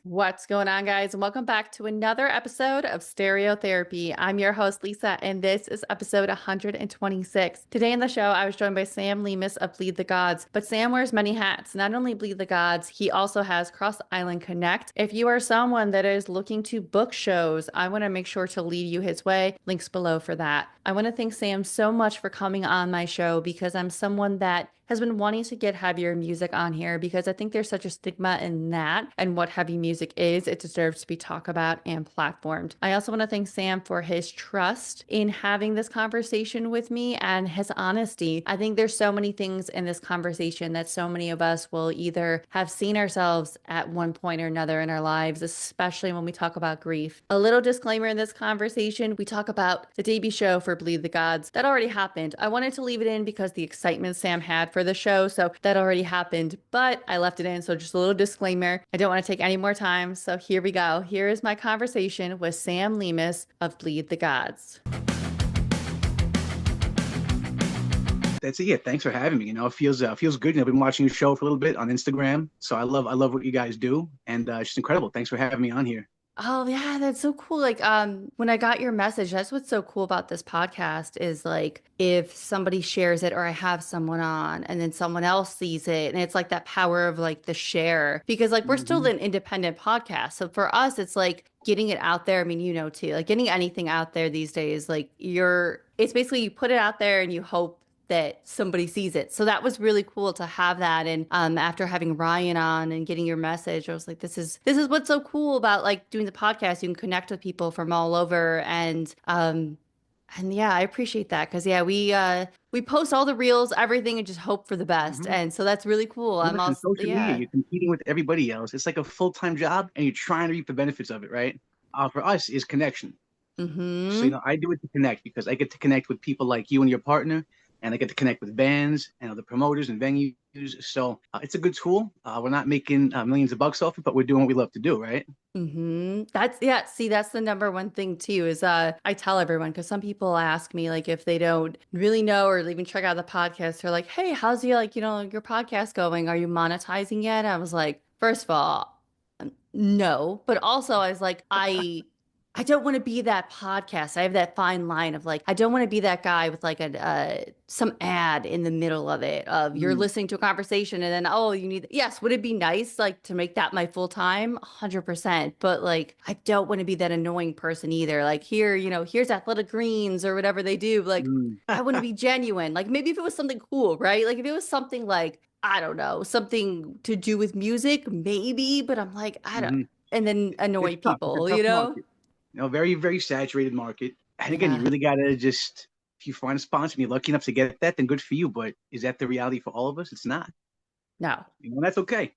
What's going on, guys? And welcome back to another episode of Stereotherapy. I'm your host, Lisa, and this is episode 126. Today in the show, I was joined by Sam Lemus of Bleed the Gods. But Sam wears many hats. Not only Bleed the Gods, he also has Cross Island Connect. If you are someone that is looking to book shows, I want to make sure to lead you his way. Links below for that. I want to thank Sam so much for coming on my show because I'm someone that has been wanting to get heavier music on here because I think there's such a stigma in that and what heavy music is. It deserves to be talked about and platformed. I also want to thank Sam for his trust in having this conversation with me and his honesty. I think there's so many things in this conversation that so many of us will either have seen ourselves at one point or another in our lives, especially when we talk about grief. A little disclaimer in this conversation, we talk about the debut show for Bleed the Gods. That already happened. I wanted to leave it in because the excitement Sam had for the show, so that already happened, but I left it in, so just a little disclaimer. I don't want to take any more time, so here we go. Here is my conversation with Sam Lemus of Bleed the Gods. That's it. Yeah, thanks for having me. You know, it feels good. I've been watching your show for a little bit on Instagram, so I love what you guys do, and it's just incredible. Thanks for having me on here. Oh yeah, that's so cool. Like, when I got your message, that's what's so cool about this podcast is like if somebody shares it or I have someone on and then someone else sees it and it's like that power of like the share because like we're still an independent podcast. So for us, it's like getting it out there. I mean, you know, too, like getting anything out there these days, like it's basically you put it out there and you hope that somebody sees it. So that was really cool to have that. And after having Ryan on and getting your message, I was like, this is what's so cool about like doing the podcast. You can connect with people from all over. And yeah, I appreciate that because yeah, we post all the reels, everything, and just hope for the best. And so that's really cool. I'm also social media. You're competing with everybody else. It's like a full-time job, and you're trying to reap the benefits of it, right? For us, is connection. So you know, I do it to connect because I get to connect with people like you and your partner. And I get to connect with bands and other promoters and venues. So it's a good tool. We're not making millions of bucks off it, but we're doing what we love to do, right? See, that's the number one thing too, is I tell everyone, because some people ask me like if they don't really know or even check out the podcast, they're like, hey, how's your your podcast going? Are you monetizing yet? I was like, first of all, no. But also I was like, I don't want to be that podcast. I have that fine line of like, I don't want to be that guy with like some ad in the middle of it of you're listening to a conversation and then, oh, yes, would it be nice like to make that my full time? 100%. But like, I don't want to be that annoying person either. Like here, here's Athletic Greens or whatever they do. Like, I want to be genuine. Like maybe if it was something cool, right? Like if it was something like, I don't know, something to do with music, maybe, but I'm like, I don't, and then annoy people, you know? You know, very, very saturated market. And again, you really got to just, if you find a sponsor and you're lucky enough to get that, then good for you. But is that the reality for all of us? It's not. No. You know, that's okay.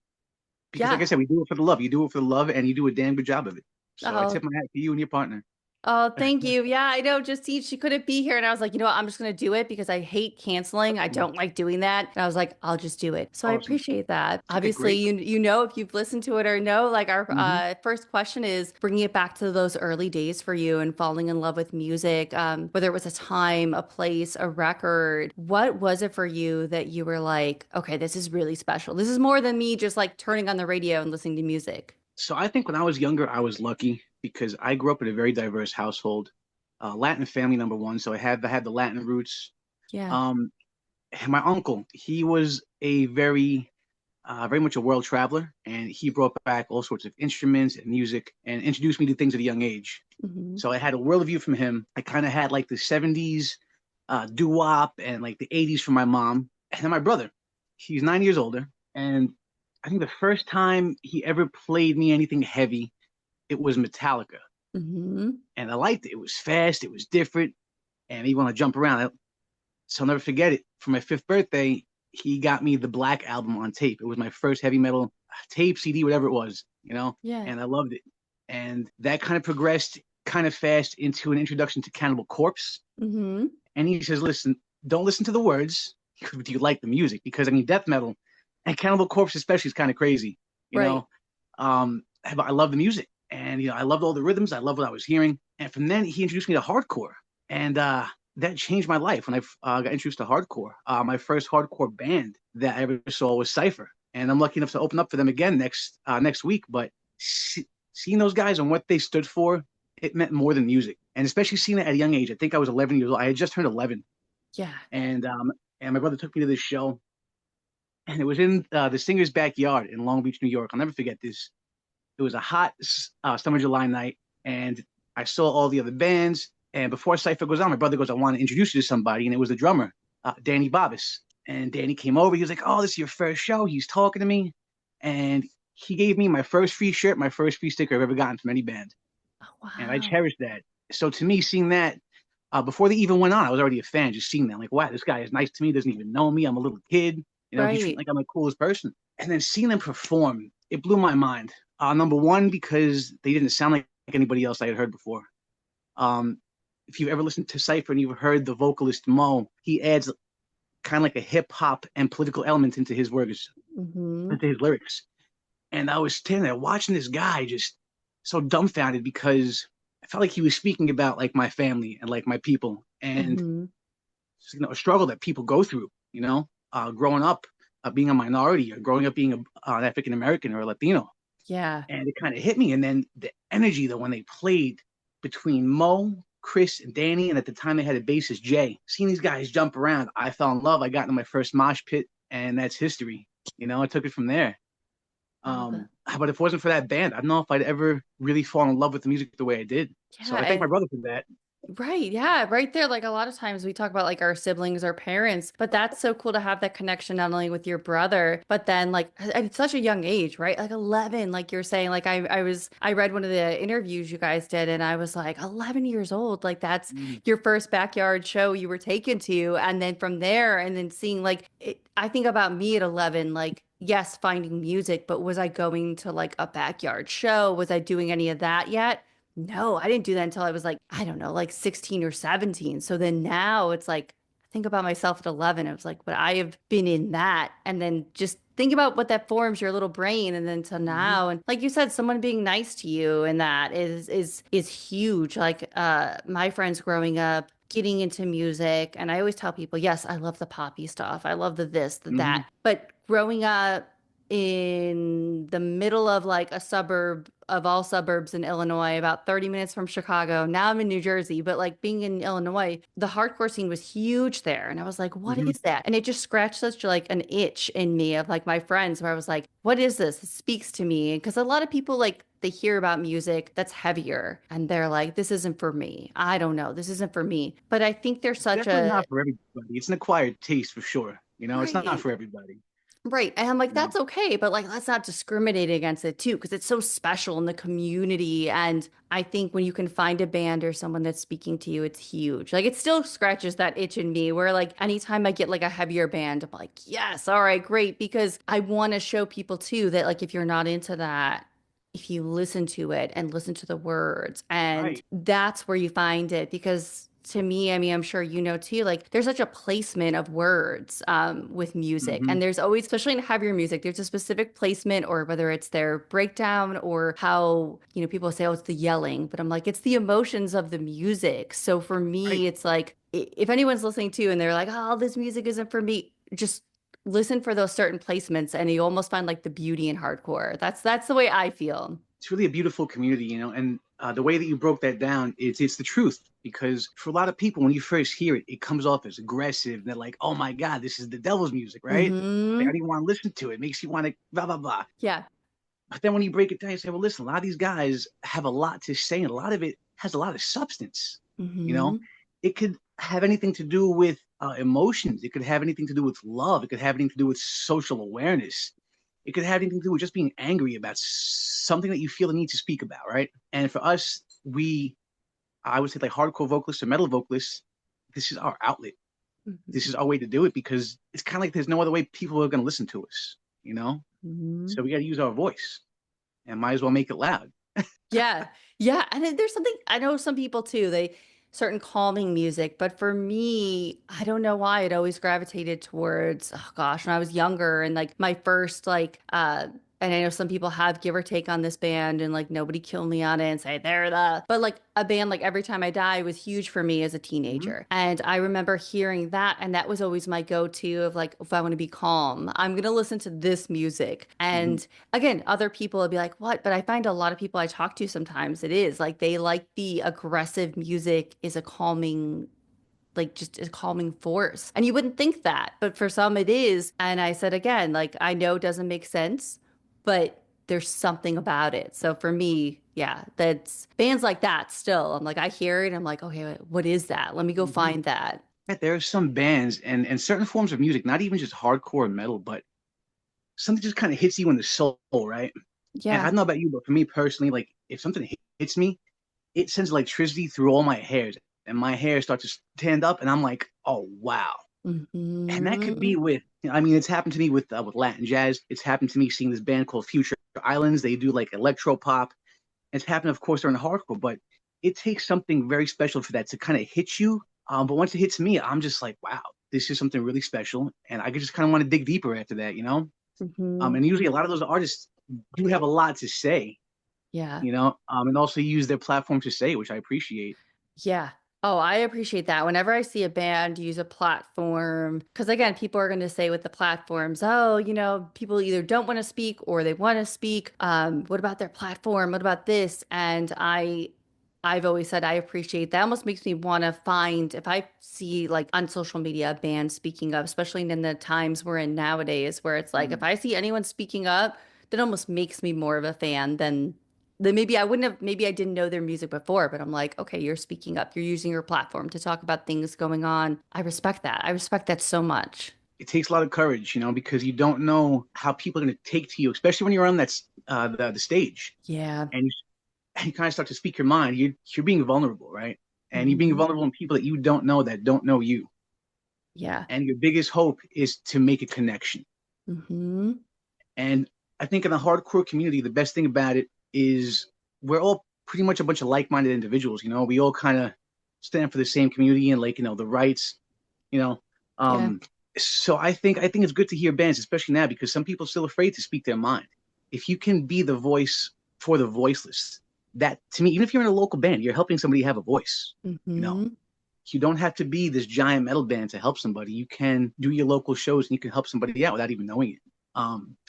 Because like I said, we do it for the love. You do it for the love and you do a damn good job of it. So I tip my hat to you and your partner. Oh, thank you. Yeah, I know. Just she couldn't be here. And I was like, you know what? I'm just going to do it because I hate canceling. I don't like doing that. And I was like, I'll just do it. So I appreciate that. Obviously, you know, if you've listened to it or know, like our first question is bringing it back to those early days for you and falling in love with music, whether it was a time, a place, a record. What was it for you that you were like, okay, this is really special. This is more than me just like turning on the radio and listening to music. So I think when I was younger, I was lucky because I grew up in a very diverse household, Latin family, number one. So I had the Latin roots. Yeah. My uncle, he was a very much a world traveler, and he brought back all sorts of instruments and music and introduced me to things at a young age. So I had a worldview from him. I kind of had like the 70s doo-wop and like the 80s from my mom. And then my brother, he's 9 years older. And I think the first time he ever played me anything heavy, it was Metallica. And I liked it. It was fast. It was different. And he wanted to jump around. So I'll never forget it. For my 5th birthday, he got me the Black Album on tape. It was my first heavy metal tape, CD, whatever it was, you know? Yeah. And I loved it. And that kind of progressed kind of fast into an introduction to Cannibal Corpse. And he says, listen, don't listen to the words. Do you like the music? Because, I mean, death metal and Cannibal Corpse especially is kind of crazy, you know? I love the music. And, you know, I loved all the rhythms. I loved what I was hearing. And from then, he introduced me to hardcore. And that changed my life when I got introduced to hardcore. My first hardcore band that I ever saw was Cypher, and I'm lucky enough to open up for them again next week. But seeing those guys and what they stood for, it meant more than music, and especially seeing it at a young age. I think I was 11 years old. I had just turned 11, Yeah. and my brother took me to this show, and it was in the singer's backyard in Long Beach, New York. I'll never forget this. It was a hot summer July night, and I saw all the other bands. And before Cypher goes on, my brother goes, "I want to introduce you to somebody," and it was the drummer, Danny Bobbis. And Danny came over. He was like, "Oh, this is your first show." He's talking to me, and he gave me my first free shirt, my first free sticker I've ever gotten from any band, Oh, and I wow. cherish that. So to me, seeing that before they even went on, I was already a fan. Just seeing that, like, wow, this guy is nice to me. Doesn't even know me. I'm a little kid. He treats me Right. like I'm the coolest person. And then seeing them perform, it blew my mind. Number one, because they didn't sound like anybody else I had heard before. Um, if you've ever listened to Cypher and you've heard the vocalist Mo, he adds kind of like a hip hop and political element into his words, Mm-hmm. into his lyrics. And I was standing there watching this guy just so dumbfounded because I felt like he was speaking about like my family and like my people and Mm-hmm. a struggle that people go through, growing up being a minority or growing up being an African American or a Latino. Yeah. And it kind of hit me. And then the energy though when they played between Mo, Chris, and Danny, and at the time they had a bassist Jay. Seeing these guys jump around, I fell in love. I got into my first mosh pit, and that's history. I took it from there. I love it. But if it wasn't for that band, I don't know if I'd ever really fall in love with the music the way I did. So Yeah. I thank my brother for that. Right. Yeah. Right there. Like a lot of times we talk about like our siblings or parents, but that's so cool to have that connection not only with your brother, but then like at such a young age, right? Like 11, like you're saying, like I read one of the interviews you guys did and I was like 11 years old. Like that's Mm, your first backyard show you were taken to. And then from there, and then seeing like, I think about me at 11, like, yes, finding music, but was I going to like a backyard show? Was I doing any of that yet? No, I didn't do that until I was like, I don't know, like 16 or 17. So then now it's like, I think about myself at 11. It was like, but I have been in that. And then just think about what that forms your little brain. And then to mhm, now, and like you said, someone being nice to you and that is huge. Like my friends growing up, getting into music. And I always tell people, yes, I love the poppy stuff. I love the this, the mhm, that. But growing up in the middle of like a suburb of all suburbs in Illinois, about 30 minutes from Chicago. Now I'm in New Jersey, but like being in Illinois, the hardcore scene was huge there. And I was like, what mhm. is that? And it just scratched such like an itch in me of like my friends where I was like, what is this? It speaks to me. Because a lot of people like they hear about music that's heavier and they're like, this isn't for me. I don't know. This isn't for me. But I think there's It's such definitely a not for everybody. It's an acquired taste for sure. It's not right. for everybody. Right. And I'm like, You know, that's okay, but like, let's not discriminate against it too, because it's so special in the community. And I think when you can find a band or someone that's speaking to you, it's huge. Like, it still scratches that itch in me where, like, anytime I get like a heavier band, I'm like, yes, all right, great. Because I want to show people too that, like, if you're not into that, if you listen to it and listen to the words, and right? that's where you find it. Because to me, I mean, I'm sure you know too, like there's such a placement of words with music. Hmm. And there's always, especially in heavier music, there's a specific placement or whether it's their breakdown or how, people say, oh, it's the yelling, but I'm like, it's the emotions of the music. So for Right. me, it's like, if anyone's listening to and they're like, oh, this music isn't for me, just listen for those certain placements and you almost find like the beauty in hardcore. That's the way I feel. It's really a beautiful community, and the way that you broke that down, it's the truth. Because for a lot of people, when you first hear it, it comes off as aggressive. They're like, "Oh my God, this is the devil's music, right?" Like, I Hmm. don't even want to listen to it. It makes you want to blah blah blah. Yeah. But then when you break it down, you say, "Well, listen, a lot of these guys have a lot to say, and a lot of it has a lot of substance." You know, Hmm. it could have anything to do with emotions. It could have anything to do with love. It could have anything to do with social awareness. It could have anything to do with just being angry about something that you feel the need to speak about, right? And for us, I would say like hardcore vocalists or metal vocalists, this is our outlet. This is our way to do it because it's kind of like there's no other way people are going to listen to us, you know? Hmm. So we got to use our voice and might as well make it loud. Yeah. Yeah. And then there's something, I know some people too, they certain calming music, but for me, I don't know why it always gravitated towards, oh gosh, when I was younger and like my first like and I know some people have give or take on this band and like nobody kill me on it and say but like a band like Every Time I Die was huge for me as a Hmm. teenager. And I remember hearing that, and that was always my go-to of like, if I want to be calm, I'm gonna listen to this music. Hmm. And again, other people would be like, what? But I find a lot of people I talk to sometimes it is like they like the aggressive music is a calming, like just a calming force. And you wouldn't think that, but for some it is. And I said again, like I know it doesn't make sense, but there's something about it. So for me, yeah, that's bands like that still. I'm like, I hear it, and I'm like, okay, wait, what is that? Let me go Hmm. find that. There are some bands and certain forms of music, not even just hardcore metal, but something just kind of hits you in the soul, right? And I Yeah. don't know about you, but for me personally, like if something hits me, it sends electricity through all my hairs, and my hair starts to stand up, and I'm like, oh wow. And that could Hmm. be with, I mean, it's happened to me with Latin jazz. It's happened to me seeing this band called Future Islands. They do like electro pop. It's happened, of course, during the hardcore, but it takes something very special for that to kind of hit you. But once it hits me, I'm just like, wow, this is something really special, and I just kind of want to dig deeper after that, you know. Hmm. And usually, a lot of those artists do have a lot to say, Yeah. you know, and also use their platform to say, which I appreciate. Yeah. Oh, I appreciate that. Whenever I see a band use a platform, because again, people are going to say with the platforms, oh, people either don't want to speak or they want to speak. What about their platform? What about this? And I've always said I appreciate that. Almost makes me want to find if I see like on social media a band speaking up, especially in the times we're in nowadays, where it's like if Mm. I see anyone speaking up, that almost makes me more of a fan than then maybe I wouldn't have, maybe I didn't know their music before, but I'm like, okay, you're speaking up. You're using your platform to talk about things going on. I respect that. I respect that so much. It takes a lot of courage, you know, because you don't know how people are going to take to you, especially when you're on the stage, Yeah. and you kind of start to speak your mind. You're being vulnerable, right? And you're being Hmm. vulnerable in people that you don't know that don't know you. Yeah. And your biggest hope is to make a connection. Hmm. And I think in the hardcore community, the best thing about it is we're all pretty much a bunch of like-minded individuals. You know, we all kind of stand for the same community and like the rights. You know, Yeah. um, so I think it's good to hear bands, especially now, because some people are still afraid to speak their mind. If you can be the voice for the voiceless, that to me, even if you're in a local band, you're helping somebody have a voice. You know, Hmm. you don't have to be this giant metal band to help somebody. You can do your local shows and you can help somebody out without even knowing it.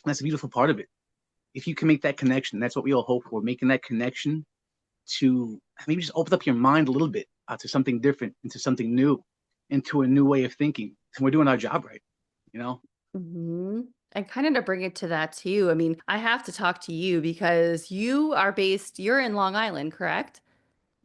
That's a beautiful part of it. If you can make that connection, that's what we all hope for, making that connection to maybe just open up your mind a little bit to something different, into something new, into a new way of thinking. And we're doing our job right, you know? Hmm. And kind of to bring it to that too. I mean, I have to talk to you because you're in Long Island, correct?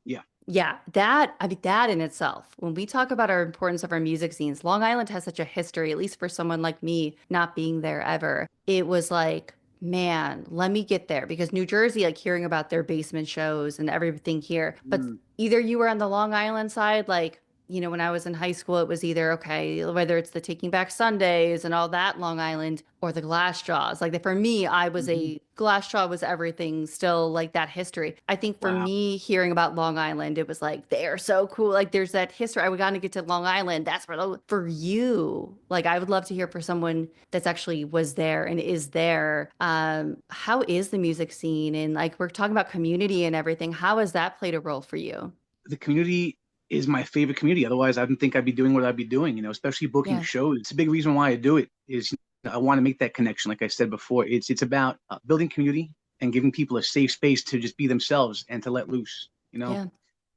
Yeah. Yeah, I mean, that in itself, when we talk about our importance of our music scenes, Long Island has such a history, at least for someone like me, not being there ever. It was like, man, let me get there because New Jersey, like hearing about their basement shows and everything here. But Mm. either you were on the Long Island side, like, when I was in high school, it was either, okay, whether it's the Taking Back Sundays and all that Long Island or the Glass Jaws. Like for me, I was Hmm. a Glass Jaw was everything still like that history. I think for Wow. me, hearing about Long Island, it was like, they're so cool. Like there's that history. I would got to get to Long Island. That's where for you, like I would love to hear for someone that's actually was there and is there. How is the music scene? And like we're talking about community and everything. How has that played a role for you? The community is my favorite community. Otherwise, I didn't think I'd be doing what I'd be doing, especially booking Yeah. shows. It's a big reason why I do it is I want to make that connection. Like I said before, it's about building community and giving people a safe space to just be themselves and to let loose. Yeah.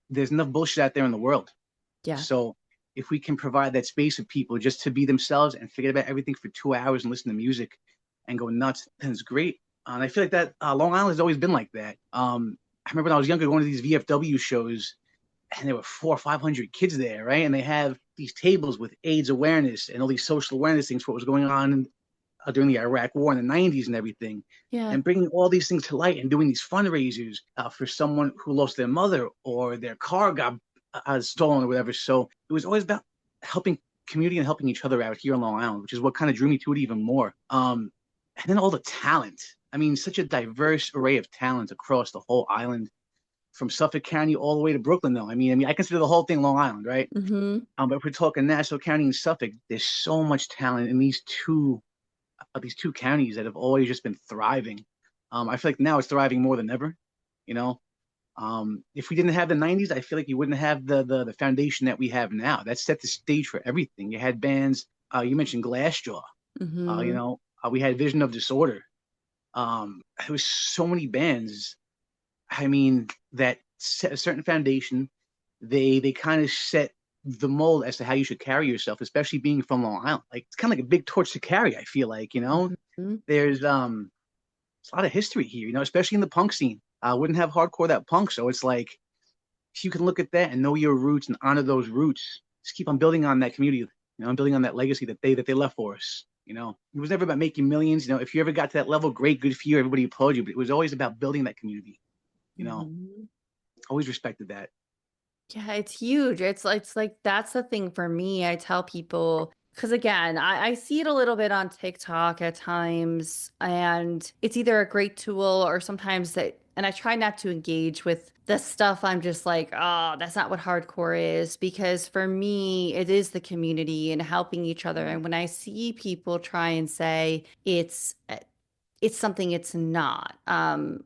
There's enough bullshit out there in the world. Yeah. So if we can provide that space of people just to be themselves and forget about everything for 2 hours and listen to music and go nuts, then it's great. And I feel like that Long Island has always been like that. I remember when I was younger going to these VFW shows, and there were 400 or 500 kids there, right? And they have these tables with AIDS awareness and all these social awareness things for what was going on during the Iraq War in the '90s and everything, Yeah. and bringing all these things to light and doing these fundraisers for someone who lost their mother or their car got stolen or whatever. So it was always about helping community and helping each other out here on Long Island, which is what kind of drew me to it even more. And then all the talent. I mean, such a diverse array of talent across the whole island, from Suffolk County all the way to Brooklyn. Though I mean, I consider the whole thing Long Island, right? Hmm. But if we're talking Nassau County and Suffolk, there's so much talent in these two of these two counties that have always just been thriving. I feel like now it's thriving more than ever. You know, if we didn't have the '90s, I feel like you wouldn't have the foundation that we have now. That set the stage for everything. You had bands. You mentioned Glassjaw. Mm-hmm. We had Vision of Disorder. There was so many bands. I mean, that set a certain foundation. They kind of set the mold as to how you should carry yourself, especially being from Long Island. Like it's kind of like a big torch to carry. I feel like Mm-hmm. there's a lot of history here. Especially in the punk scene. I wouldn't have hardcore without punk. So it's like if you can look at that and know your roots and honor those roots, just keep on building on that community. Building on that legacy that they left for us. It was never about making millions. If you ever got to that level, great, good for you. Everybody applaud you, but it was always about building that community. You know, Mm-hmm. always respected that. Yeah, it's huge. It's like that's the thing for me. I tell people because again, I see it a little bit on TikTok at times, and it's either a great tool or sometimes that, and I try not to engage with the stuff. I'm just like, oh, that's not what hardcore is. Because for me, it is the community and helping each other. And when I see people try and say it's something it's not.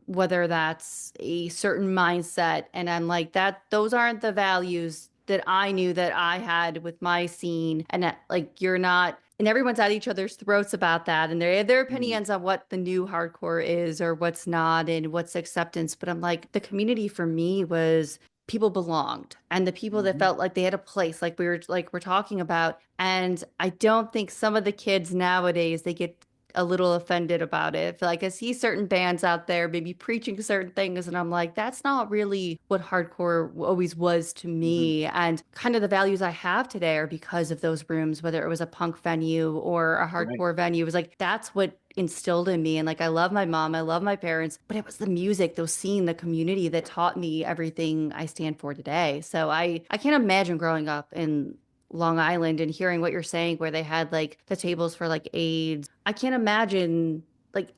Whether that's a certain mindset. And I'm like, those aren't the values that I knew that I had with my scene. And that, like, you're not, and everyone's at each other's throats about that. And they have their Mm-hmm. opinions on what the new hardcore is or what's not and what's acceptance. But I'm like, the community for me was people belonged and the people that Mm-hmm. felt like they had a place like we're talking about. And I don't think some of the kids nowadays they get a little offended about it. I feel like I see certain bands out there maybe preaching certain things, and I'm like, that's not really what hardcore always was to Mm-hmm. me. And kind of the values I have today are because of those rooms, whether it was a punk venue or a Right. hardcore venue. It was like, that's what instilled in me. And like, I love my mom, I love my parents, but it was the music, those scene, the community that taught me everything I stand for today. So I can't imagine growing up in Long Island and hearing what you're saying, where they had like the tables for like AIDS. I can't imagine like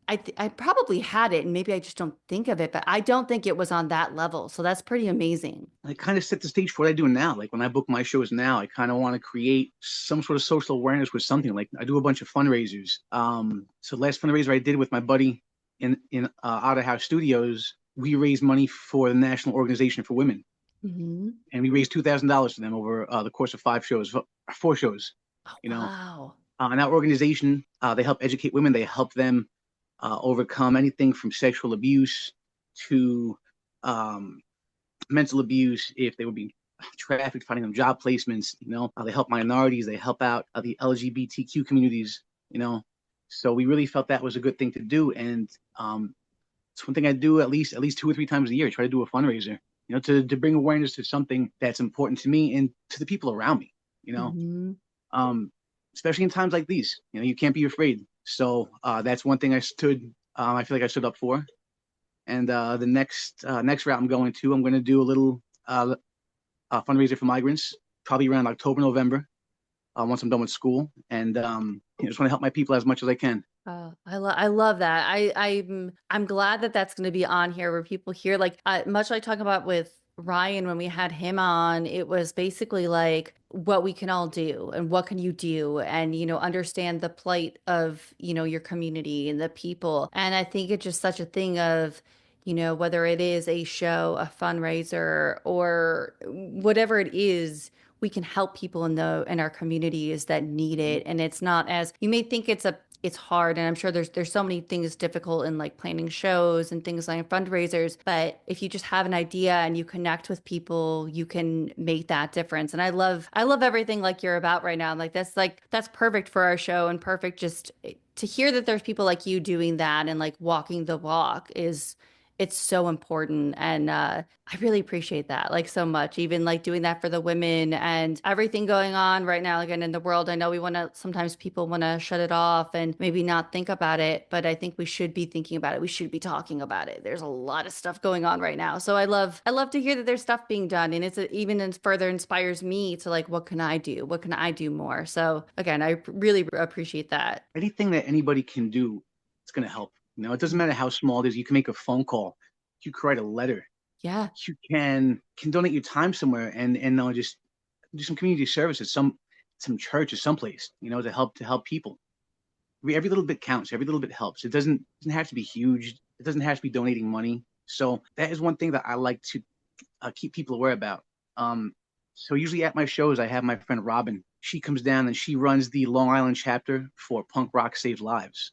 I probably had it and maybe I just don't think of it, but I don't think it was on that level. So that's pretty amazing. I kind of set the stage for what I do now. Like when I book my shows now, I kind of want to create some sort of social awareness with something. Like I do a bunch of fundraisers. So the last fundraiser I did with my buddy in Otter House Studios, we raised money for the National Organization for Women, Hmm. and we raised $2,000 for them over the course of 5 shows, 4 shows. Oh, You know, wow. and that organization, they help educate women. They help them overcome anything from sexual abuse to um, mental abuse if they were being trafficked, finding them job placements. They help minorities. They help out the LGBTQ communities. You know, so we really felt that was a good thing to do, and it's one thing I do at least 2 or 3 times a year. Try to do a fundraiser. To bring awareness to something that's important to me and to the people around me. You know, Hmm. um, especially in times like these. You can't be afraid. So that's one thing I feel like I stood up for. And the next route I'm going to do a little fundraiser for migrants, probably around October, November, once I'm done with school, and just want to help my people as much as I can. Oh, I love that. I'm glad that that's going to be on here where people hear like much like talking about with Ryan when we had him on, it was basically like what we can all do and what can you do and understand the plight of your community and the people. And I think it's just such a thing of whether it is a show, a fundraiser, or whatever it is, we can help people in our communities that need it. And it's not as you may think it's hard, and I'm sure there's so many things difficult in like planning shows and things like fundraisers, but if you just have an idea and you connect with people, you can make that difference. And I love everything like you're about right now. I'm like that's perfect for our show and perfect just to hear that there's people like you doing that and like walking the walk is it's so important. And I really appreciate that like so much, even like doing that for the women and everything going on right now again in the world. I know we want to sometimes people want to shut it off and maybe not think about it, but I think we should be thinking about it. We should be talking about it. There's a lot of stuff going on right now. So I love to hear that there's stuff being done, and even further inspires me to like what can I do? What can I do more? So again, I really appreciate that. Anything that anybody can do, it's going to help. It doesn't matter how small it is. You can make a phone call. You can write a letter. Yeah. You can donate your time somewhere and just do some community service at some church or someplace. To help people. every little bit counts. Every little bit helps. It doesn't have to be huge. It doesn't have to be donating money. So that is one thing that I like to keep people aware about. Um, so usually at my shows, I have my friend Robin. She comes down and she runs the Long Island chapter for Punk Rock Saves Lives.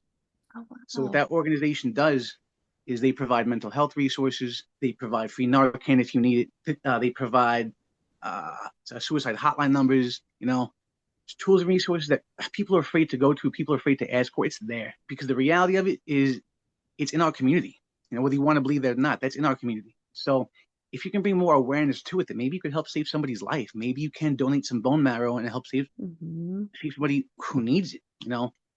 Oh, So what wow. that organization does is they provide mental health resources. They provide free Narcan if you need it. They provide uh, suicide hotline numbers. Tools and resources that people are afraid to go to, people are afraid to ask for. It's there because the reality of it is it's in our community. Whether you want to believe that or not, that's in our community. So if you can bring more awareness to it, then maybe you could help save somebody's life. Maybe you can donate some bone marrow and help save somebody who needs it.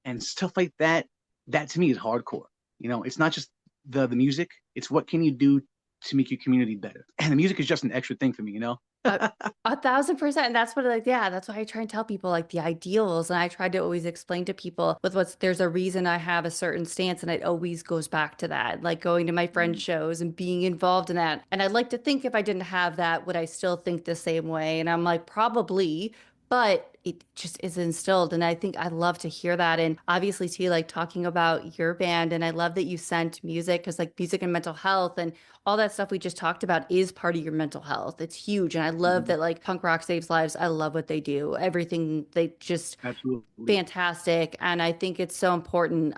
And stuff like that. That to me is hardcore. It's not just the music. It's what can you do to make your community better. And the music is just an extra thing for me. A, 1,000%. And that's what, like, yeah, that's why I try and tell people like the ideals. And I try to always explain to people with there's a reason I have a certain stance. And it always goes back to that, like going to my friends' shows and being involved in that. And I'd like to think if I didn't have that, would I still think the same way? And I'm like, probably, but it just is instilled. And I think I love to hear that. And obviously, too, like talking about your band. And I love that you sent music because, like, music and mental health and all that stuff we just talked about is part of your mental health. It's huge. And I love Mhm. that, like, punk rock saves lives. I love what they do. Everything they just Absolutely. fantastic. And I think it's so important.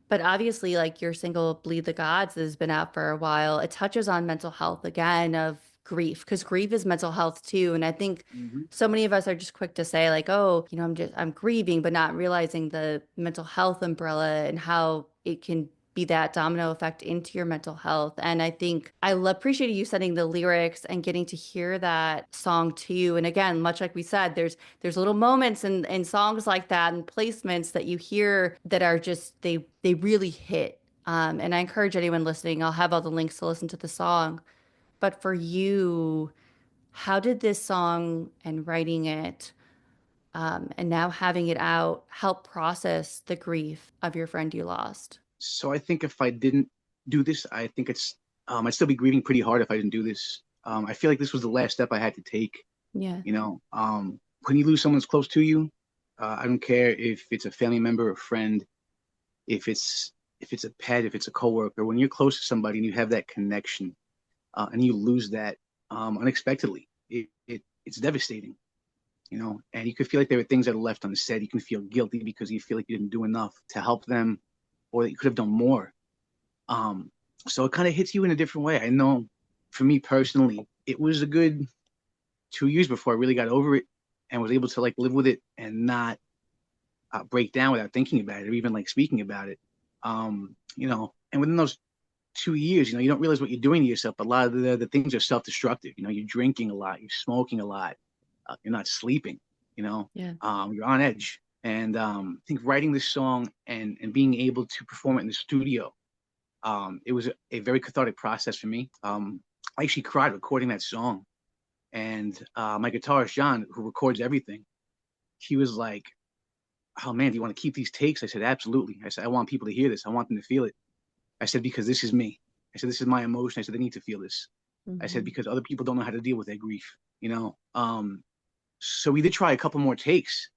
But obviously, like your single Bleed the Gods has been out for a while. It touches on mental health again of grief because grief is mental health too. And I think Mm-hmm. so many of us are just quick to say like, oh, I'm grieving, but not realizing the mental health umbrella and how it can be that domino effect into your mental health. And I think appreciate you sending the lyrics and getting to hear that song too. And again, much like we said, there's little moments in songs like that and placements that you hear that are just they really hit. And I encourage anyone listening, I'll have all the links to listen to the song. But for you, how did this song and writing it and now having it out help process the grief of your friend you lost? So I think if I didn't do this, I think I'd still be grieving pretty hard if I didn't do this. I feel like this was the last step I had to take. Yeah. When you lose someone close to you, I don't care if it's a family member, a friend, if it's a pet, if it's a coworker. When you're close to somebody and you have that connection, and you lose that unexpectedly, it's devastating. And you could feel like there are things that are left unsaid. You can feel guilty because you feel like you didn't do enough to help them, or that you could have done more. Um, so it kind of hits you in a different way. I know for me personally, it was a good 2 years before I really got over it and was able to like live with it and not break down without thinking about it or even like speaking about it. And within those 2 years, you don't realize what you're doing to yourself. But a lot of the things are self-destructive. You're drinking a lot, you're smoking a lot, you're not sleeping. Yeah. You're on edge. And I think writing this song and being able to perform it in the studio, it was a very cathartic process for me. I actually cried recording that song. And my guitarist, John, who records everything, he was like, "Oh man, do you want to keep these takes?" I said, "Absolutely." I said, "I want people to hear this. I want them to feel it." I said, "Because this is me." I said, "This is my emotion." I said, "They need to feel this." I said, Hmm. "Because other people don't know how to deal with their grief, you know?" So we did try a couple more takes.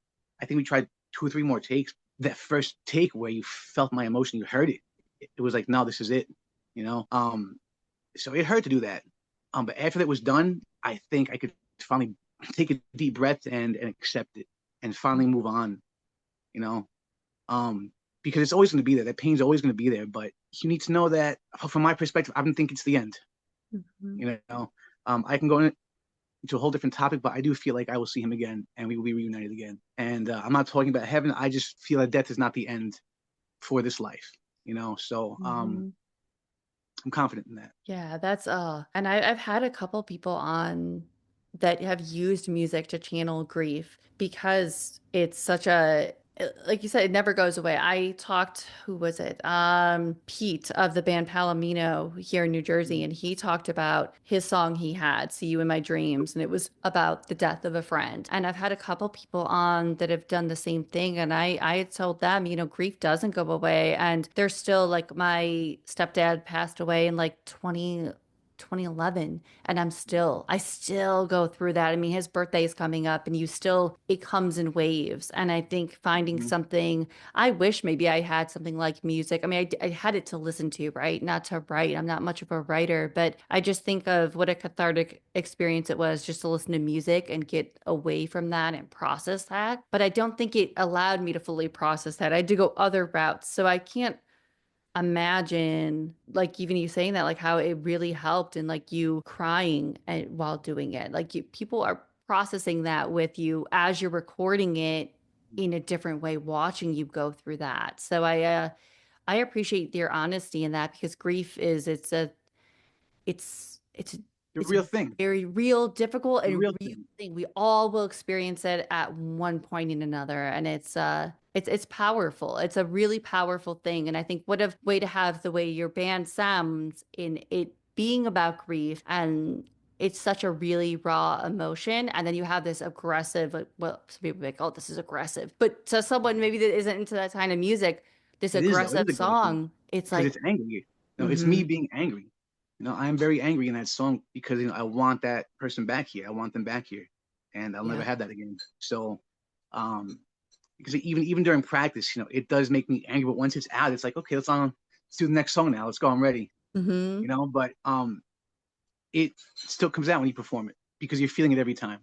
I think we tried two or three more takes. That first take where you felt my emotion, you heard it. It was like, no, this is it, you know? So it hurt to do that. But after that was done, I think I could finally take a deep breath and accept it and finally move on, you know? Um, because it's always going to be there. That pain's always going to be there. But you need to know that, from my perspective, I don't think it's the end. Hmm. You know, I can go into a whole different topic, but I do feel like I will see him again and we will be reunited again. And I'm not talking about heaven. I just feel that death is not the end for this life. So Hmm. I'm confident in that. Yeah, that's and I've had a couple people on that have used music to channel grief because it's such a like you said, it never goes away. I talked, who was it? Pete of the band Palomino here in New Jersey, and he talked about his song he had, See You in My Dreams, and it was about the death of a friend. And I've had a couple people on that have done the same thing, and I had told them, grief doesn't go away, and there's still like my stepdad passed away in like 2012 2011, and I still go through that. I mean, his birthday is coming up, and it comes in waves. And I think finding Mhm. something, I wish maybe I had something like music. I mean, I had it to listen to, right? Not to write. I'm not much of a writer, but I just think of what a cathartic experience it was just to listen to music and get away from that and process that. But I don't think it allowed me to fully process that. I had to go other routes. So I can't imagine like even you saying that, like how it really helped and like you crying while doing it, like people are processing that with you as you're recording it in a different way, watching you go through that. So I appreciate your honesty in that, because grief is it's The it's a real thing. very real, difficult, The and real real thing. thing. We all will experience it at one point in another, and it's powerful. It's a really powerful thing, and I think what a way to have the way your band sounds in it being about grief, and it's such a really raw emotion, and then you have this aggressive, like, well, some people be like, oh, this is aggressive, but to someone maybe that isn't into that kind of music, this It is though. It aggressive is aggressive song, it's because like, it's angry. It's mm-hmm, me being angry. I am very angry in that song because I want that person back here. I want them back here, and I'll never yeah. have that again. So, um, because even during practice, it does make me angry. But once it's out, it's like, okay, let's do the next song now. Let's go. I'm ready. Mm-hmm. But it still comes out when you perform it because you're feeling it every time.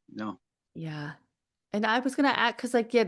Yeah. And I was gonna add, because like, yeah,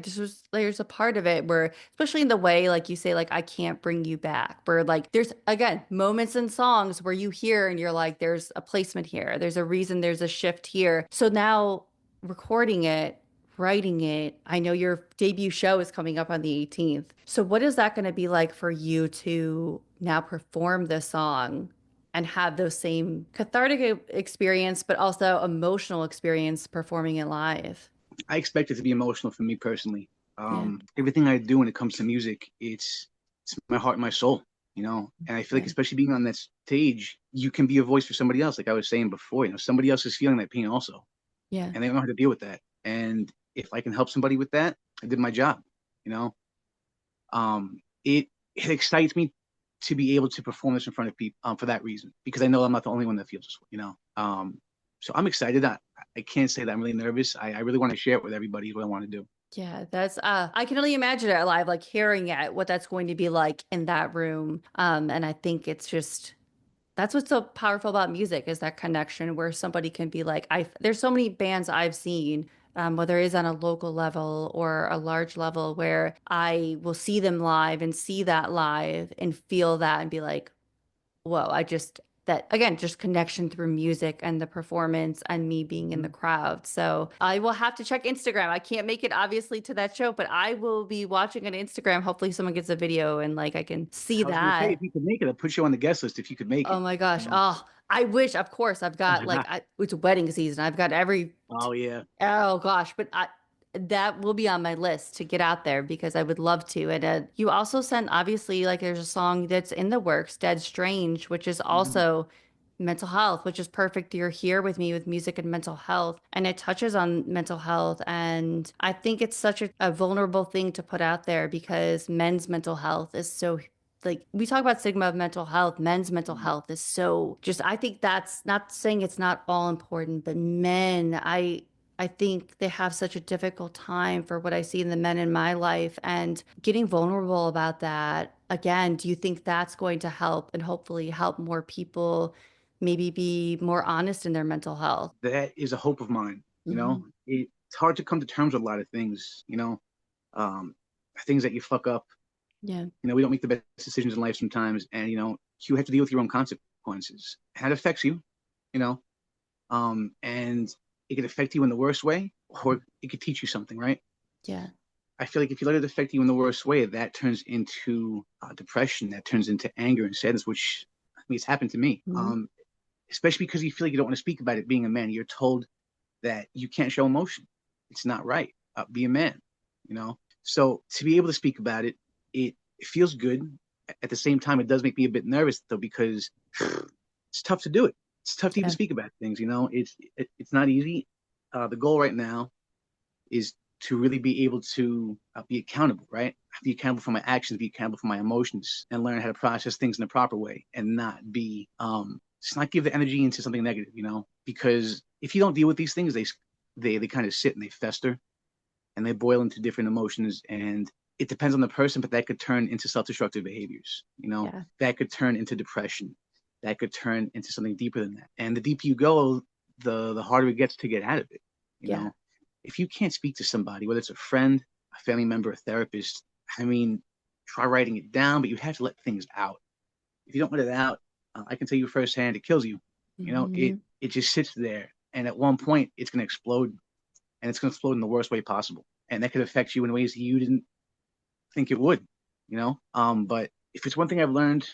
there's a part of it where, especially in the way, like you say, like, I can't bring you back, where like there's again moments in songs where you hear and you're like, there's a placement here, there's a reason, there's a shift here. So now recording it, writing it, I know your debut show is coming up on the 18th. So what is that gonna be like for you to now perform this song and have those same cathartic experience, but also emotional experience performing it live? I expect it to be emotional for me personally. Yeah. Everything I do when it comes to music, it's my heart and my soul. And I feel like Yeah. especially being on that stage, you can be a voice for somebody else. Like I was saying before, somebody else is feeling that pain also, Yeah. and they don't know how to deal with that. And if I can help somebody with that, I did my job. You know, it excites me to be able to perform this in front of people for that reason because I know I'm not the only one that feels this way. So I'm excited. I can't say that I'm really nervous. I really want to share it with everybody. Is what I want to do. Yeah, that's I can only imagine it live, like hearing it, what that's going to be like in that room. And I think it's just that's what's so powerful about music, is that connection where somebody can be like, there's so many bands I've seen, whether it is on a local level or a large level, where I will see them live and see that live and feel that and be like, whoa, that again, just connection through music and the performance and me being in the Mhm. crowd. So I will have to check Instagram. I can't make it obviously to that show, but I will be watching on Instagram. Hopefully someone gets a video and like I can see I was gonna say if that. you could make it, I'll put you on the guest list if you could make Oh it. my gosh. Oh, I wish, of course, I've got like it's wedding season. I've got Oh yeah. oh gosh, but that will be on my list to get out there because I would love to. And you also sent, obviously, like there's a song that's in the works, Dead Strange, which is Mhm. also mental health, which is perfect. You're here with me with music and mental health, and it touches on mental health. And I think it's such a vulnerable thing to put out there because men's mental health is so, like, we talk about stigma of mental health, men's mental health is so just, I think that's not saying it's not all important, but men, I think they have such a difficult time for what I see in the men in my life, and getting vulnerable about that. Again, do you think that's going to help and hopefully help more people maybe be more honest in their mental health? That is a hope of mine. Hmm. It's hard to come to terms with a lot of things. Um, things that you fuck up. Yeah. We don't make the best decisions in life sometimes, and you have to deal with your own consequences. And it affects you. You know, and it could affect you in the worst way, or it could teach you something, right? Yeah. I feel like if you let it affect you in the worst way, that turns into depression, that turns into anger and sadness, which I mean, it's happened to me. Hmm. Especially because you feel like you don't want to speak about it. Being a man, you're told that you can't show emotion. It's not right. Be a man, you know. So to be able to speak about it, it feels good. At the same time, it does make me a bit nervous though because it's tough to do it. It's tough to even Yeah. speak about things. It's not easy. The goal right now is to really be able to be accountable, right? Be accountable for my actions, be accountable for my emotions, and learn how to process things in the proper way, and not be let's not give the energy into something negative, because if you don't deal with these things, they kind of sit and they fester and they boil into different emotions. And it depends on the person, but that could turn into self-destructive behaviors, Yeah. that could turn into depression, that could turn into something deeper than that. And the deeper you go, the harder it gets to get out of it. You Yeah. know, if you can't speak to somebody, whether it's a friend, a family member, a therapist, I mean, try writing it down, but you have to let things out. If you don't let it out, I can tell you firsthand, it kills you. Hmm. It just sits there, and at one point, it's going to explode, and it's going to explode in the worst way possible, and that could affect you in ways that you didn't think it would. But if it's one thing I've learned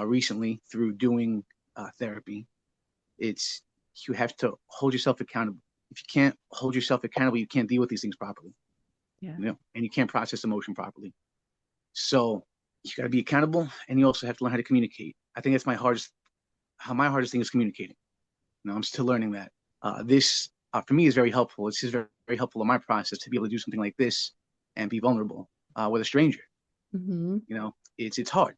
recently through doing therapy, it's you have to hold yourself accountable. If you can't hold yourself accountable, you can't deal with these things properly. Yeah. And you can't process emotion properly. So you got to be accountable, and you also have to learn how to communicate. I think that's my hardest thing is communicating. I'm still learning that. This for me is very helpful. It's just very, very helpful in my process to be able to do something like this and be vulnerable with a stranger. Hmm. It's hard.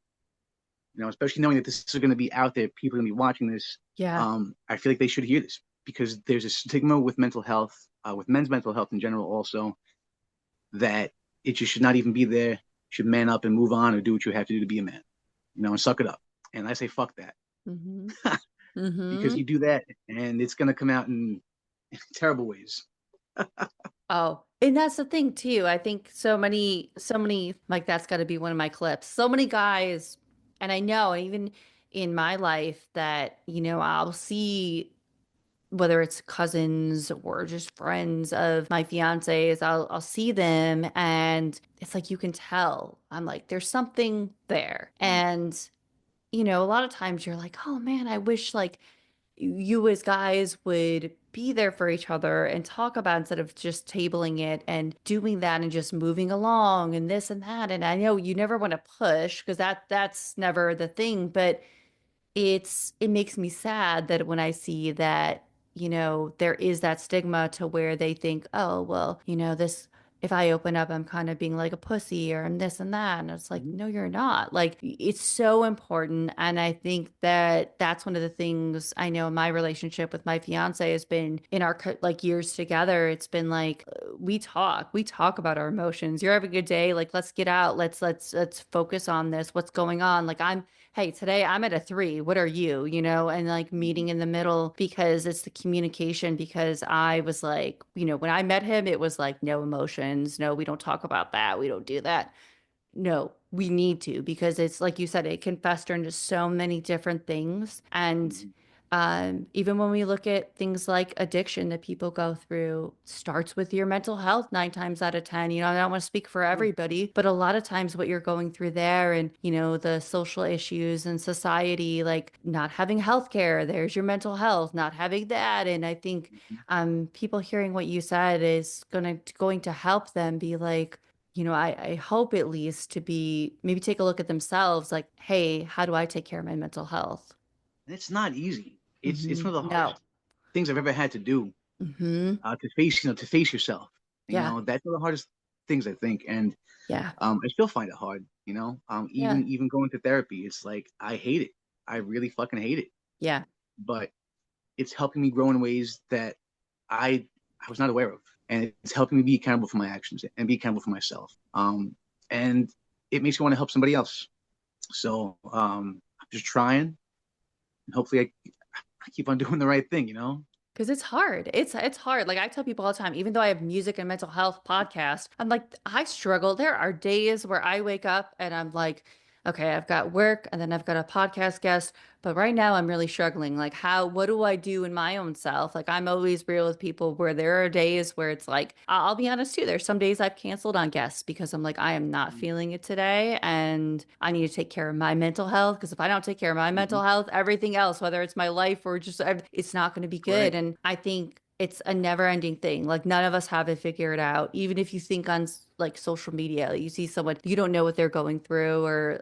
Especially knowing that this is going to be out there, people are going to be watching this. Yeah. I feel like they should hear this because there's a stigma with mental health, with men's mental health in general, also that it just should not even be there. You should man up and move on or do what you have to do to be a man, and suck it up. And I say fuck that Hmm. because Hmm. you do that and it's going to come out in terrible ways. Oh, and that's the thing too. I think so many, like that's got to be one of my clips. So many guys, and I know even in my life that, I'll see whether it's cousins or just friends of my fiance's, I'll see them and it's like you can tell. I'm like, there's something there. Mm-hmm. And, a lot of times you're like, oh man, I wish like you as guys would be there for each other and talk about instead of just tabling it and doing that and just moving along and this and that. And I know you never want to push because that's never the thing, but it makes me sad that when I see that, there is that stigma to where they think, oh, well, this if I open up, I'm kind of being like a pussy or I'm this and that. And it's like, Mm-hmm. no, you're not. Like, it's so important. And I think that that's one of the things I know in my relationship with my fiance has been in our like years together. It's been like we talk about our emotions. You're having a good day. Like, let's get out. Let's focus on this. What's going on? Like, hey, today I'm at a 3. What are you? And like Mm-hmm. meeting in the middle because it's the communication. Because I was like, when I met him, it was like no emotions. No, we don't talk about that. We don't do that. No, we need to because it's like you said, it can fester into so many different things. And Mm-hmm. even when we look at things like addiction that people go through, starts with your mental health 9 times out of 10. I don't want to speak for Yeah. everybody, but a lot of times what you're going through there and, the social issues and society, like not having health care, there's your mental health, not having that. And I think Mm-hmm. people hearing what you said is going to help them be like, I hope at least to be maybe take a look at themselves like, hey, how do I take care of my mental health? And it's not easy. It's Hmm. one of the No. hardest things I've ever had to do, Hmm. to face yourself. Yeah. That's one of the hardest things I think. And Yeah. I still find it hard, Yeah. even going to therapy, it's like I hate it. I really fucking hate it. Yeah. But it's helping me grow in ways that I I was not aware of. And it's helping me be accountable for my actions and be accountable for myself. And it makes me want to help somebody else. So I'm just trying. And hopefully I keep on doing the right thing. Because it's hard. It's hard. Like I tell people all the time, even though I have music and mental health podcast, I'm like, I struggle. There are days where I wake up and I'm like, okay, I've got work and then I've got a podcast guest, but right now I'm really struggling. Like what do I do in my own self? Like I'm always real with people where there are days where it's like, I'll be honest too. There's some days I've canceled on guests because I'm like, I am not feeling it today and I need to take care of my mental health because if I don't take care of my Mm-hmm. mental health, everything else, whether it's my life or just it's not going to be good. Correct. And I think it's a never ending thing. Like none of us have it figured out. Even if you think on like social media, you see someone, you don't know what they're going through or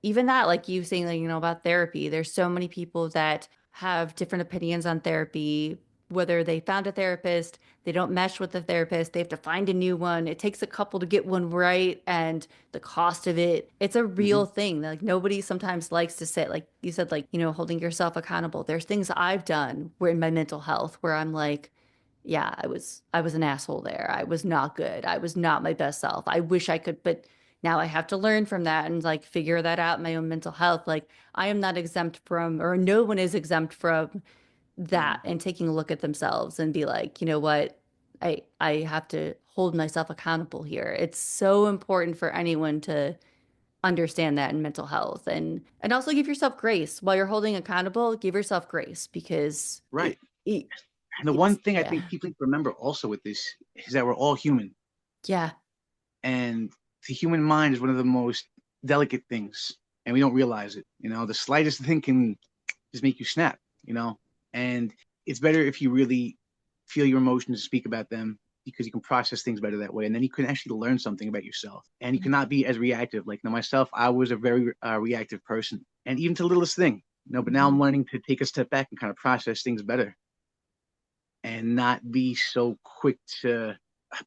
even that, like you saying, like, about therapy. There's so many people that have different opinions on therapy. whether they found a therapist, they don't mesh with the therapist, they have to find a new one. It takes a couple to get one right, and the cost of it, it's a Hmm. real thing. Like nobody sometimes likes to sit, like you said, like, holding yourself accountable. There's things I've done where in my mental health where I'm like, yeah, I was an asshole there. I was not good. I was not my best self. I wish I could, but now I have to learn from that and like figure that out in my own mental health. Like I am not exempt from, or no one is exempt from that, Yeah. and taking a look at themselves and be like, you know what? I have to hold myself accountable here. It's so important for anyone to understand that in mental health, and also give yourself grace while you're holding accountable. Give yourself grace because Right. it And the one it's thing I think yeah. people need to remember also with this is that we're all human, Yeah. and the human mind is one of the most delicate things, and we don't realize it. The slightest thing can just make you snap. And it's better if you really feel your emotions and speak about them, because you can process things better that way, and then you can actually learn something about yourself, and you cannot be as reactive. Like myself, I was a very reactive person, and even to the littlest thing. But now I'm Mhm. learning to take a step back and kind of process things better, and not be so quick to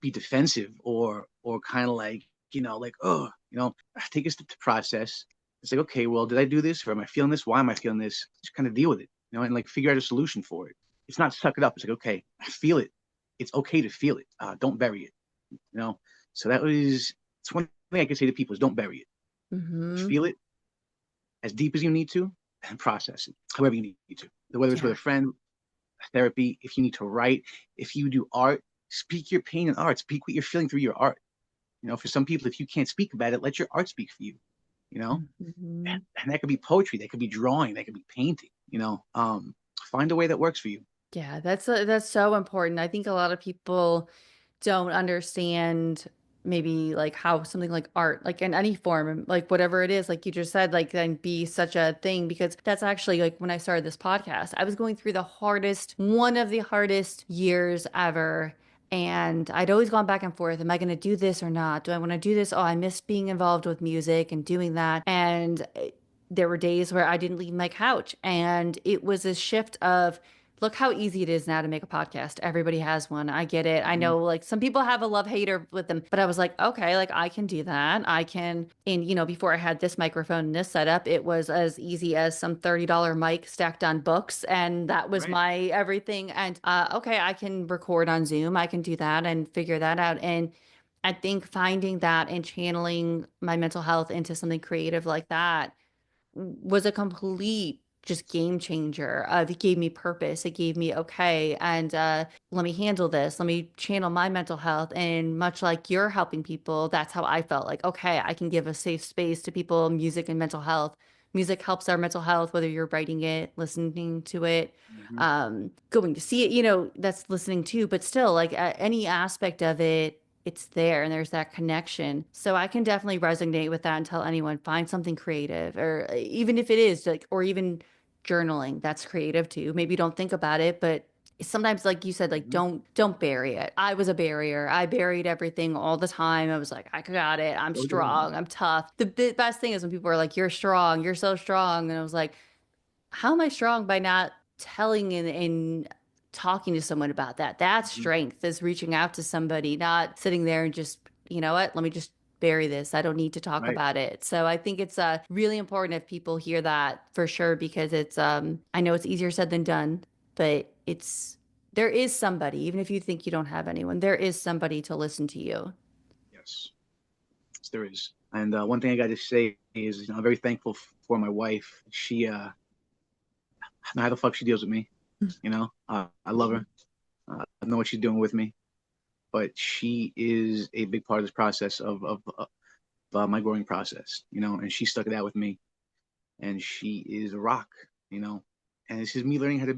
be defensive, or kind of like, like, oh, take a step to process. It's like, okay, well, did I do this, or am I feeling this? Why am I feeling this? Just kind of deal with it, and like figure out a solution for it. It's not suck it up. It's like, okay, I feel it. It's okay to feel it. Don't bury it. you know so it's one thing I can say to people is don't bury it. Mhm. Feel it as deep as you need to, and process it however you need to, whether it's with Yeah. a friend, therapy, if you need to write, if you do art, speak your pain in art. Speak what you're feeling through your art. For some people, if you can't speak about it, let your art speak for you. You know, Mhm. and that could be poetry, that could be drawing, that could be painting. Find a way that works for you. Yeah, that's so important. I think a lot of people don't understand maybe like how something like art, like in any form, like whatever it is, like you just said, like then be such a thing, because that's actually like when I started this podcast, I was going through one of the hardest years ever. And I'd always gone back and forth. Am I going to do this or not? Do I want to do this? Oh, I miss being involved with music and doing that. And there were days where I didn't leave my couch. And it was a shift of, look how easy it is now to make a podcast. Everybody has one. I get it. I Mm-hmm. know like some people have a love hater with them, but I was like, okay, like I can do that. I can, and before I had this microphone and this setup, it was as easy as some $30 mic stacked on books. And that was Right. my everything. And okay, I can record on Zoom. I can do that and figure that out. And I think finding that and channeling my mental health into something creative like that was a complete just game changer. It gave me purpose. It gave me, okay, and let me handle this. Let me channel my mental health. And much like you're helping people, that's how I felt like, okay, I can give a safe space to people, music and mental health. Music helps our mental health, whether you're writing it, listening to it, Mm-hmm. going to see it, that's listening to, but still, like any aspect of it, it's there and there's that connection. So I can definitely resonate with that and tell anyone find something creative, or even if it is like, or even journaling, that's creative too. Maybe don't think about it, but sometimes like you said, like Mm-hmm. don't bury it. I was a barrier. I buried everything all the time. I was like, I got it. I'm So did I. strong. I'm tough. The best thing is when people are like, you're strong. You're so strong. And I was like, how am I strong by not telling and talking to someone about that? That's Mm-hmm. strength, is reaching out to somebody, not sitting there and just, you know what, let me just bury this. I don't need to talk Right. about it. So I think it's really important if people hear that for sure, because it's I know it's easier said than done, but there is somebody, even if you think you don't have anyone, there is somebody to listen to you. Yes. Yes, there is. And one thing I got to say is, I'm very thankful for my wife. She, I don't know how the fuck she deals with me. I love her. I know what she's doing with me, but she is a big part of this process of my growing process. And she stuck it out with me, and she is a rock. You know, and this is me learning how to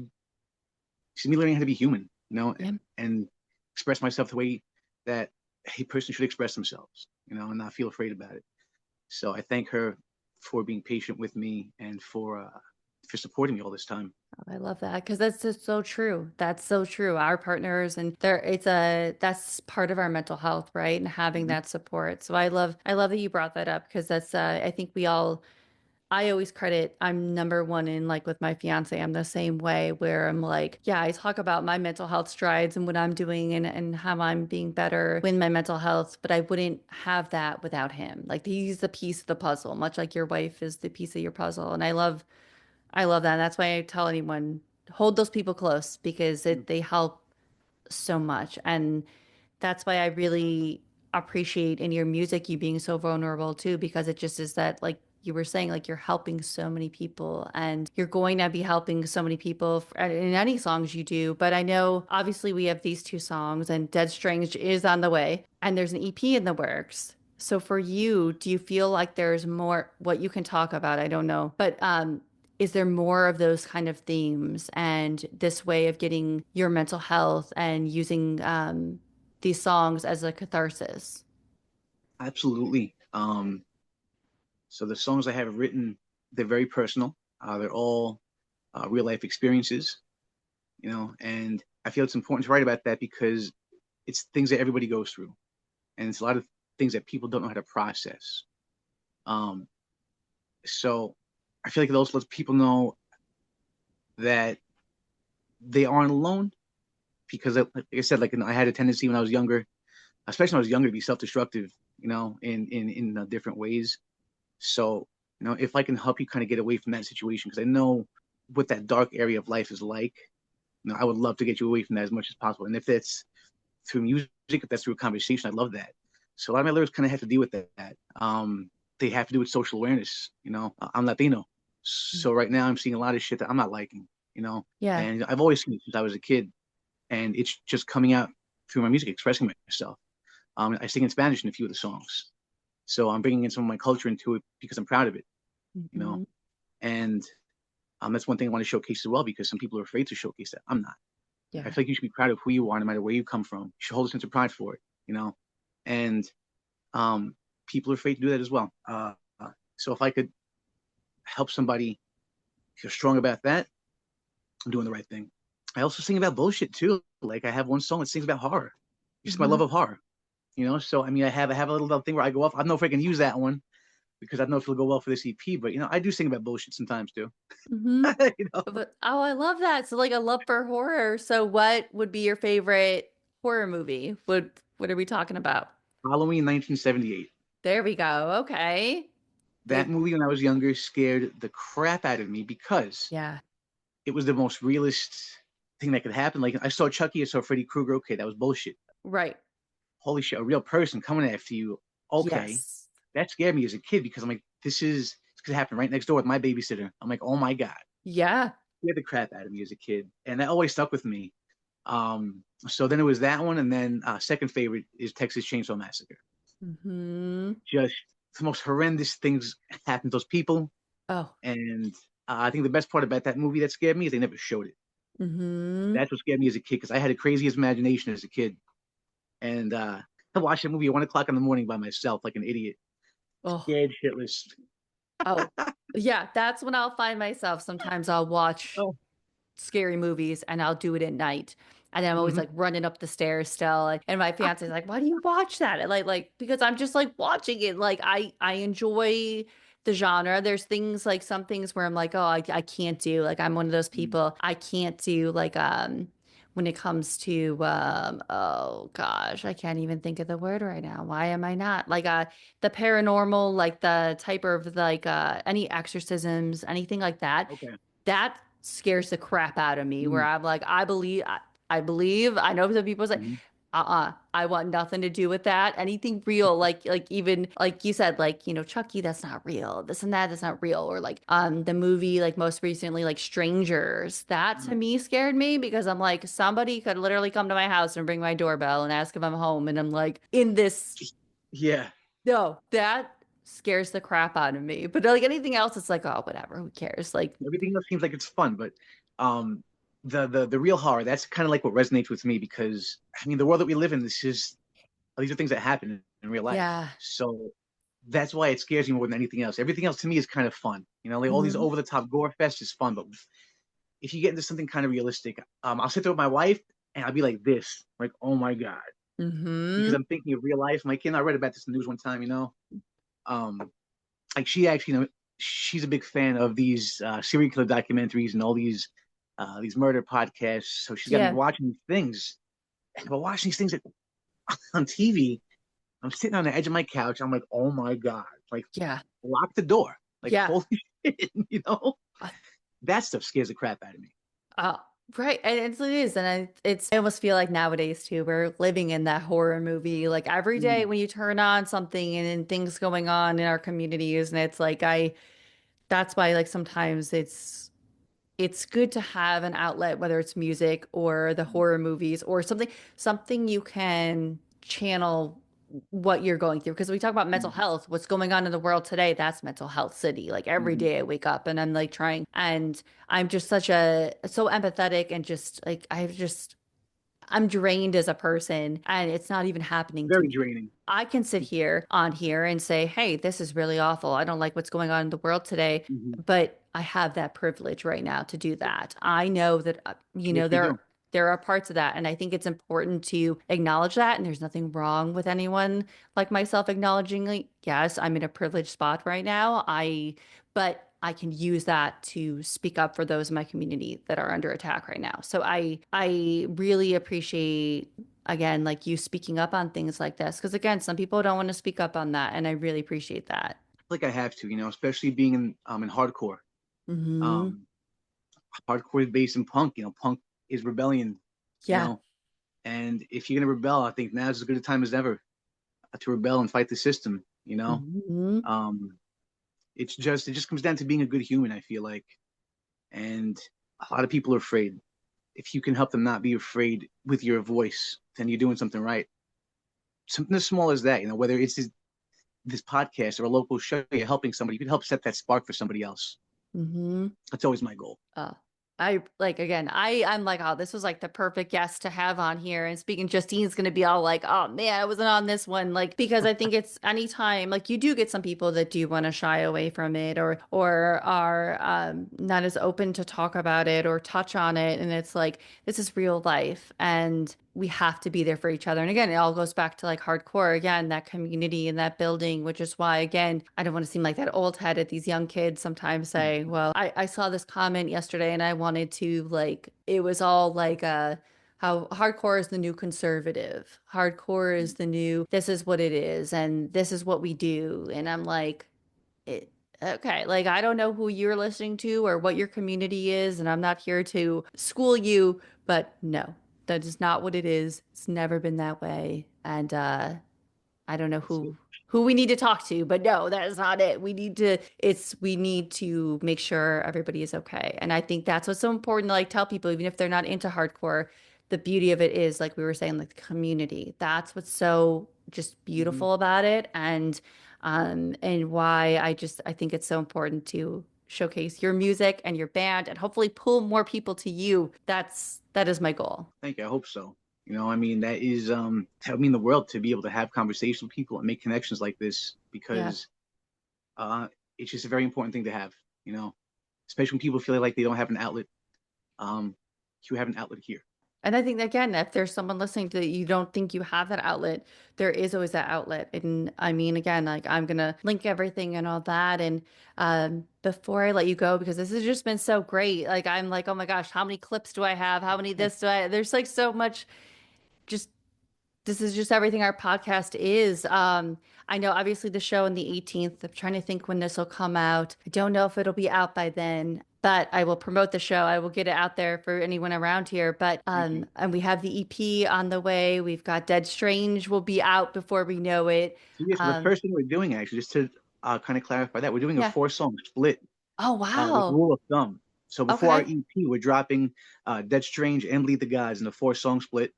be human. Yeah. And express myself the way that a person should express themselves. And not feel afraid about it. So I thank her for being patient with me, and for supporting me all this time. I love that because that's just so true. That's so true. Our partners, and that's part of our mental health, right? And having Mm-hmm. that support. So I love that you brought that up, because that's I think we all I always credit, I'm number one in like with my fiance. I'm the same way where I'm like, yeah, I talk about my mental health strides and what I'm doing and how I'm being better with my mental health, but I wouldn't have that without him. Like he's the piece of the puzzle, much like your wife is the piece of your puzzle. And I love that. That's why I tell anyone, hold those people close because they help so much. And that's why I really appreciate in your music you being so vulnerable too, because it just is that, like you were saying, like you're helping so many people and you're going to be helping so many people in any songs you do. But I know obviously we have these two songs and Dead Strange is on the way and there's an EP in the works. So for you, do you feel like there's more what you can talk about? I don't know. But is there more of those kind of themes and this way of getting your mental health and using these songs as a catharsis? Absolutely. So the songs I have written, they're very personal. They're all real life experiences, and I feel it's important to write about that because it's things that everybody goes through, and it's a lot of things that people don't know how to process. Um, so I feel like it also lets people know that they aren't alone because, like I said, I had a tendency when I was younger, especially when I was younger, to be self-destructive, in different ways. So, if I can help you kind of get away from that situation, because I know what that dark area of life is like, I would love to get you away from that as much as possible. And if that's through music, if that's through a conversation, I love that. So a lot of my lyrics kind of have to do with that. They have to do with social awareness. I'm Latino, so right now I'm seeing a lot of shit that I'm not liking. Yeah. And I've always seen it since I was a kid, and it's just coming out through my music, expressing myself. I sing in Spanish in a few of the songs, so I'm bringing in some of my culture into it because I'm proud of it. You know, Hmm. and that's one thing I want to showcase as well because some people are afraid to showcase that. I'm not. I Yeah. feel like you should be proud of who you are, no matter where you come from. You should hold a sense of pride for it. And um, people are afraid to do that as well. So if I could help somebody feel strong about that, I'm doing the right thing. I also sing about bullshit too. Like I have one song that sings about horror, just my love Hmm. of horror. So I mean, I have a little thing where I go off. I don't know if I can use that one because I don't know if it'll go well for this EP, but I do sing about bullshit sometimes too. Hmm. you know, But oh, I love that. So like a love for horror. So what would be your favorite horror movie? What are we talking about? Halloween 1978. There we go. Okay. That They movie when I was younger scared the crap out of me because yeah. it was the most realist thing that could happen. Like I saw Chucky, I saw Freddy Krueger. Okay, that was bullshit. Right. Holy shit, a real person coming after you. Okay, Yes. that scared me as a kid because I'm like, this could happen right next door with my babysitter. I'm like, oh my god, Yeah. scared the crap out of me as a kid, and that always stuck with me. So then it was that one, and then second favorite is Texas Chainsaw Massacre. Hmm. Just the most horrendous things happen to those people, Oh. and I think the best part about that movie that scared me is they never showed it. Hmm. That's what scared me as a kid because I had the craziest imagination as a kid, and I watched that movie at 1 o'clock in the morning by myself like an idiot, Oh. scared shitless. Oh. Yeah, that's when I'll find myself. Sometimes I'll watch Oh, scary movies and I'll do it at night. And then I'm always mm-hmm. like running up the stairs still. And my fiance's like, why do you watch that? And because I'm just like watching it. Like I enjoy the genre. There's things like some things where I'm like, oh, I can't do. Like I'm one of those people. I can't do like when it comes to oh gosh, I can't even think of the word right now. Why am I not? Like the paranormal, like the type of like any exorcisms, anything like that Okay. that scares the crap out of me where Mm-hmm. I'm like, I believe, I know some people say, Mm-hmm. I want nothing to do with that. Anything real, like even like you said, like, Chucky, that's not real. This and that, that's not real. Or like the movie, like most recently, like Strangers. That to me scared me because I'm like, somebody could literally come to my house and ring my doorbell and ask if I'm home. And I'm like, in this, Yeah. no, that scares the crap out of me. But like anything else, it's like, oh, whatever, who cares? Like, Everything else seems like it's fun, but um, the real horror that's kind of like what resonates with me because I mean the world that we live in, these are things that happen in real life. yeah. So that's why it scares me more than anything else. Everything else to me is kind of fun. Like all these Hmm. over the top gore fest is fun, but if you get into something kind of realistic, I'll sit there with my wife and I'll be like this, like, oh my God. Because Hmm. I'm thinking of real life. My kid, I read about this in the news one time, um, like she actually, she's a big fan of these serial killer documentaries and all these murder podcasts. So she's got me Yeah. watching these things. And we're watching these things on TV. I'm sitting on the edge of my couch. I'm like, oh my God. Like, Yeah. lock the door. Like, Yeah. holy shit, Uh, That stuff scares the crap out of me. Oh, right. And it is. And I almost feel like nowadays too, we're living in that horror movie. Like every day Mm, when you turn on something and then things going on in our communities, and it's like that's why like sometimes it's good to have an outlet, whether it's music or the horror movies or something you can channel what you're going through. Because we talk about mental mm, health, what's going on in the world today, that's mental health city. Like every mm. day I wake up and I'm like trying, and I'm just so empathetic and just like I'm drained as a person and it's not even happening to Very me. draining. I can sit here on here and say, hey, this is really awful. I don't like what's going on in the world today. Mm-hmm. But I have that privilege right now to do that. I know that, Yes, you do. there are parts of that. And I think it's important to acknowledge that. And there's nothing wrong with anyone like myself acknowledging, like, yes, I'm in a privileged spot right now. But I can use that to speak up for those in my community that are under attack right now. So I really appreciate again like you speaking up on things like this because again, some people don't want to speak up on that, and I really appreciate that. Like I have to, especially being in hardcore. Hmm. Um, Hardcore is based in punk. Punk is rebellion. You Yeah. know, and if you're gonna rebel, I think now's as good a time as ever to rebel and fight the system. Hmm. Um, it just comes down to being a good human. I feel like, and a lot of people are afraid. If you can help them not be afraid with your voice, then you're doing something right. Something as small as that, whether it's this podcast or a local show, you're helping somebody. You can help set that spark for somebody else. Hmm. That's always my goal. I like again, I'm like, oh, this was like the perfect guest to have on here. And speaking, Justine's gonna be all like, oh man, I wasn't on this one. Like, because I think it's anytime, like you do get some people that do want to shy away from it or are not as open to talk about it or touch on it. And it's like, this is real life and we have to be there for each other. And again, it all goes back to like hardcore again, that community and that building, which is why, again, I don't want to seem like that old head at these young kids sometimes say, well, I saw this comment yesterday and I wanted to like, it was all like, how hardcore is the new conservative. Hardcore is the new, this is what it is, and this is what we do. And I'm like, it, okay, like I don't know who you're listening to or what your community is, and I'm not here to school you, but no, that is not what it is. It's never been that way. And I don't know That's it. who we need to talk to, but no, that is not it. We need to make sure everybody is okay. And I think that's what's so important to like tell people, even if they're not into hardcore, the beauty of it is like we were saying, like the community. That's what's so just Mm-hmm. beautiful about it. And why I think it's so important to showcase your music and your band and hopefully pull more people to you. That is my goal. Thank you. I hope so. I mean, that would mean the world to be able to have conversations with people and make connections like this Yeah. because uh, it's just a very important thing to have. You know, Especially when people feel like they don't have an outlet. Um, you have an outlet here. And I think again, if there's someone listening to you don't think you have that outlet, there is always that outlet. And I mean, again, like I'm gonna link everything and all that. And before I let you go, because this has just been so great. Like I'm like, oh my gosh, how many clips do I have? How many this do I? There's like so much. Just this is just everything our podcast is. I know obviously the show on the 18th. I'm trying to think when this will come out. I don't know if it'll be out by then, but I will promote the show. I will get it out there for anyone around here. But Thank you. and we have the EP on the way. We've got Dead Strange will be out before we know it. So yes, the Um, first thing we're doing actually, just to kind of clarify that, we're doing a yeah. 4-song split Oh with wow. rule of thumb. So before our Okay. EP, we're dropping Dead Strange and Bleed the Gods in a 4-song split.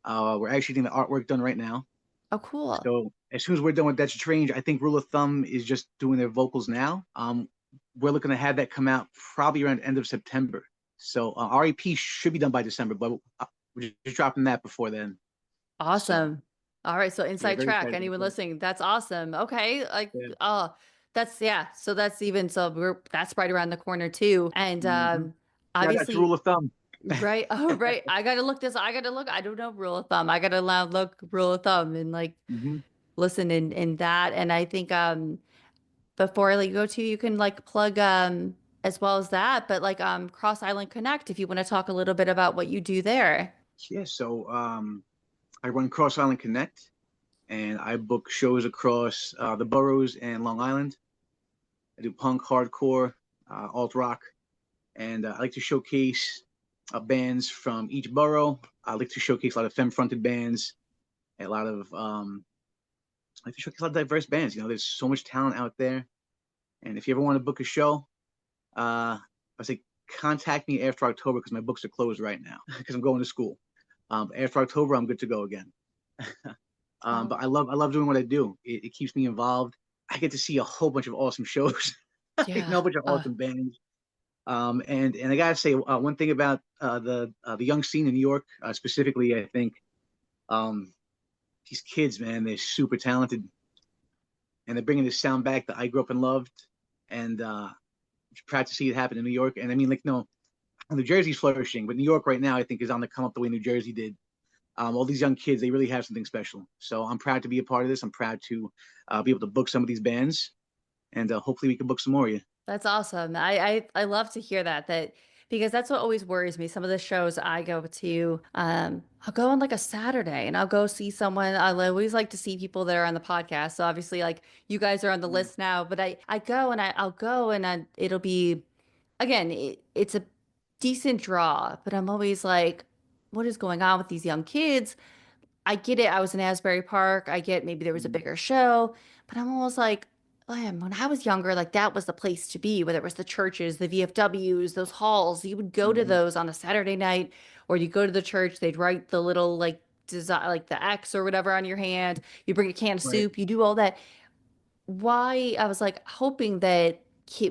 We're actually getting the artwork done right now. Oh cool. So as soon as we're done with Dead Strange, I think Rule of Thumb is just doing their vocals now. We're looking to have that come out probably around the end of September. So our EP should be done by December, but we're just dropping that before then. So Awesome. All right, so yeah, inside very track. excited about Anyone that. listening, that's awesome. Okay, like Yeah. oh, that's yeah. So that's even so that's right around the corner too. And Mm-hmm. Shout out to obviously, Rule of Thumb. right. Oh, right. I gotta look this. I gotta look. I don't know rule of thumb. I gotta look rule of thumb and like Mm-hmm. listen in that. And I think before like you go to, you can like plug as well as that, but like Cross Island Connect if you want to talk a little bit about what you do there. Yeah, so I run Cross Island Connect, and I book shows across the boroughs and Long Island. I do punk, hardcore, alt rock, and I like to showcase bands from each borough. I like to showcase a lot of femme-fronted bands, and a lot of I like to showcase a lot of diverse bands. You know, there's so much talent out there, and if you ever want to book a show, I say contact me after October because my books are closed right now because I'm going to school. After October, I'm good to go again. Oh, But I love doing what I do. It keeps me involved. I get to see a whole bunch of awesome shows, you know, yeah. a bunch of awesome bands. And I gotta say one thing about the young scene in New York, specifically, I think um, these kids, man, they're super talented, and they're bringing this sound back that I grew up and loved, and I'm proud to see it happen in New York. And I mean, like, no, New Jersey's flourishing, but New York right now, I think, is on the come up the way New Jersey did. All these young kids, they really have something special. So I'm proud to be a part of this. I'm proud to be able to book some of these bands, and hopefully we can book some more of you. That's awesome. I love to hear that because that's what always worries me. Some of the shows I go to, I'll go on like a Saturday and I'll go see someone. I always like to see people that are on the podcast. So obviously, like you guys are on the Mm-hmm. list now, but I go and I'll go and it'll be again, it's a decent draw, but I'm always like, what is going on with these young kids? I get it. I was in Asbury Park. I get maybe there was a bigger show, but I'm almost like, oh, yeah, when I was younger, like that was the place to be, whether it was the churches, the VFWs, those halls. You would go to Mm-hmm. those on a Saturday night, or you go to the church, they'd write the little like design, like the X or whatever on your hand. You bring a can of Right. soup, you do all that. Why I was like hoping that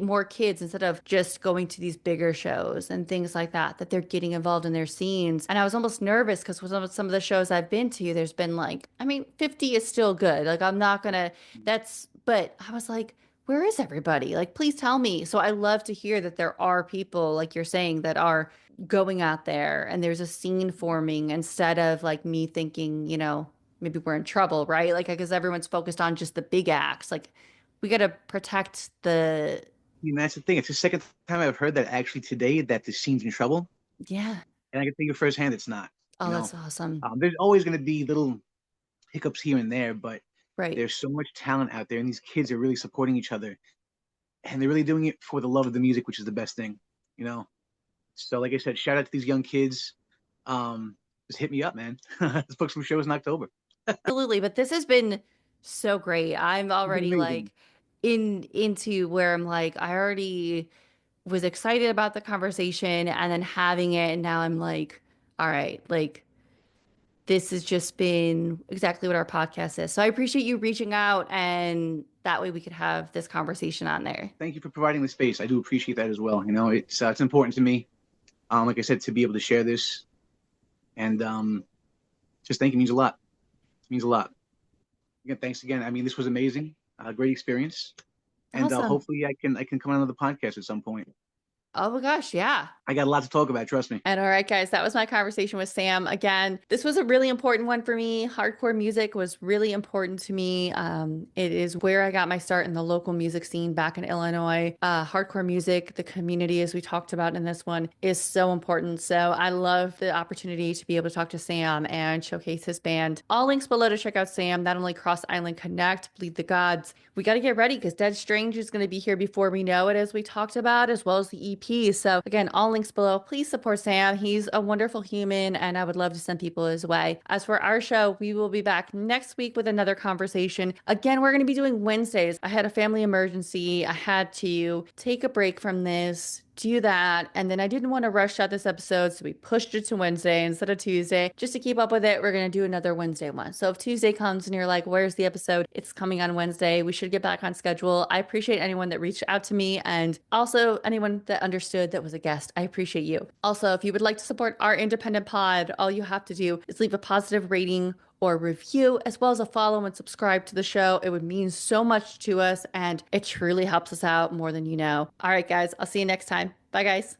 more kids instead of just going to these bigger shows and things like that, that they're getting involved in their scenes. And I was almost nervous because with some of the shows I've been to, there's been like, I mean, 50 is still good. Like I'm not gonna, but I was like, where is everybody? Like, please tell me. So I love to hear that there are people, like you're saying, that are going out there and there's a scene forming instead of like me thinking, maybe we're in trouble, right? Like, because everyone's focused on just the big acts. Like, we got to protect the, I mean, that's the thing. It's the second time I've heard that actually today that the scene's in trouble, yeah. and I can tell you firsthand it's not. Oh, You know, that's awesome. there's always going to be little hiccups here and there, but Right. there's so much talent out there, and these kids are really supporting each other, and they're really doing it for the love of the music, which is the best thing. You know, so like I said, shout out to these young kids. Just hit me up, man. Let's book some shows in October. Absolutely. But this has been so great. I'm It's been already amazing. like into where I'm like, I already was excited about the conversation and then having it. And now I'm like, all right, like this has just been exactly what our podcast is. So I appreciate you reaching out and that way we could have this conversation on there. Thank you for providing the space. I do appreciate that as well. You know, it's important to me. Like I said, to be able to share this, and just thank you means a lot. It means a lot. Again, thanks again. I mean, this was amazing. Great experience, and Awesome. hopefully I can come on another podcast at some point. Oh my gosh, yeah. I got a lot to talk about. Trust me. And all right, guys, that was my conversation with Sam. Again, this was a really important one for me. Hardcore music was really important to me. It is where I got my start in the local music scene back in Illinois. Hardcore music, the community, as we talked about in this one, is so important. So I love the opportunity to be able to talk to Sam and showcase his band. All links below to check out Sam, not only Cross Island Connect, Bleed the Gods. We got to get ready because Dead Strange is going to be here before we know it, as we talked about, as well as the EP. So again, all links below. Please support Sam. He's a wonderful human, and I would love to send people his way. As for our show, we will be back next week with another conversation. Again, we're going to be doing Wednesdays. I had a family emergency. I had to take a break from this, do that. And then I didn't want to rush out this episode, so we pushed it to Wednesday instead of Tuesday. Just to keep up with it, we're going to do another Wednesday one. So if Tuesday comes and you're like, where's the episode? It's coming on Wednesday. We should get back on schedule. I appreciate anyone that reached out to me and also anyone that understood that was a guest. I appreciate you. Also, if you would like to support our independent pod, all you have to do is leave a positive rating or review, as well as a follow and subscribe to the show. It would mean so much to us, and it truly helps us out more than you know. All right, guys, I'll see you next time. Bye, guys.